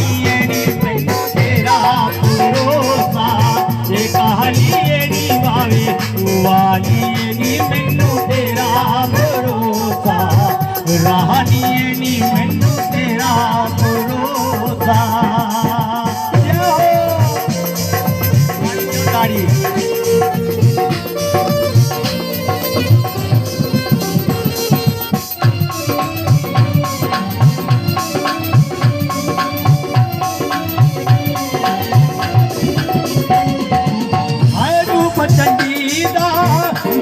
रानीए नी मैनू तेरा भरोसा ये कहानीए नी भावे वालीए नी मैनू तेरा भरोसा रानीए नी मैनू तेरा भरोसा गाड़ी चंडीदा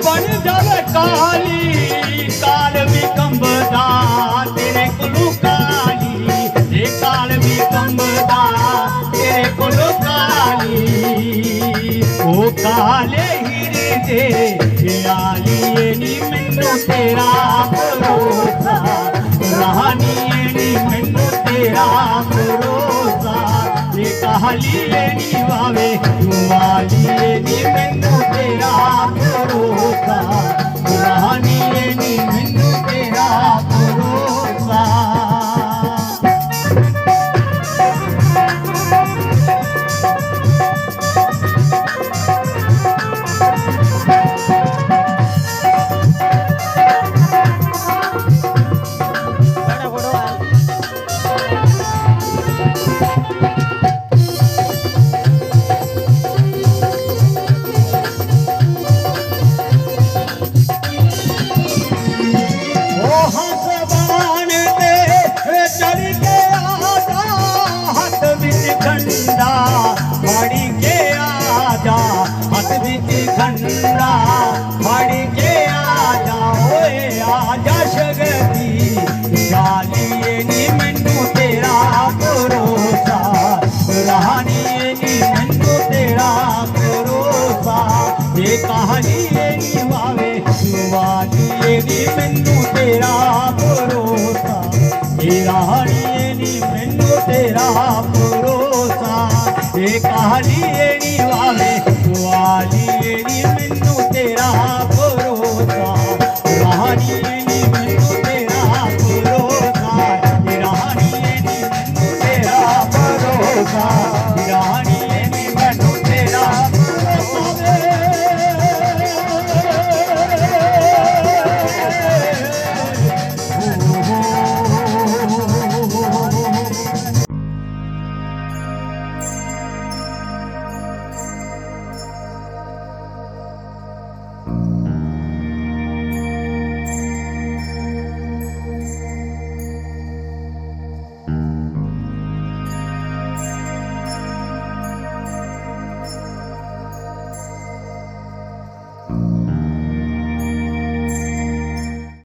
बन जावे काली काल भी कंबदा तेरे कोलू काली ये काल भी कंबदा तेरे कोलू काली ओ काले हीरे दे आलिए नी मैनू तेरा भरोसा रानीए नी मैनू तेरा भरोसा ये कहालीए नी वावे वालीए नी मैनू तेरा भरोसा रानीए नी मैनू तेरा भरोसा फड़ी के आजा हाथ बिच खंडा फड़ी के आजा ओए आजा शगती जालिए नी मैनू तेरा भरोसा रानीए नी मैनू तेरा भरोसा ये कहानीए नी वावे वालीए नी मैनू तेरा भरोसा ये रानीए नी मैनू तेरा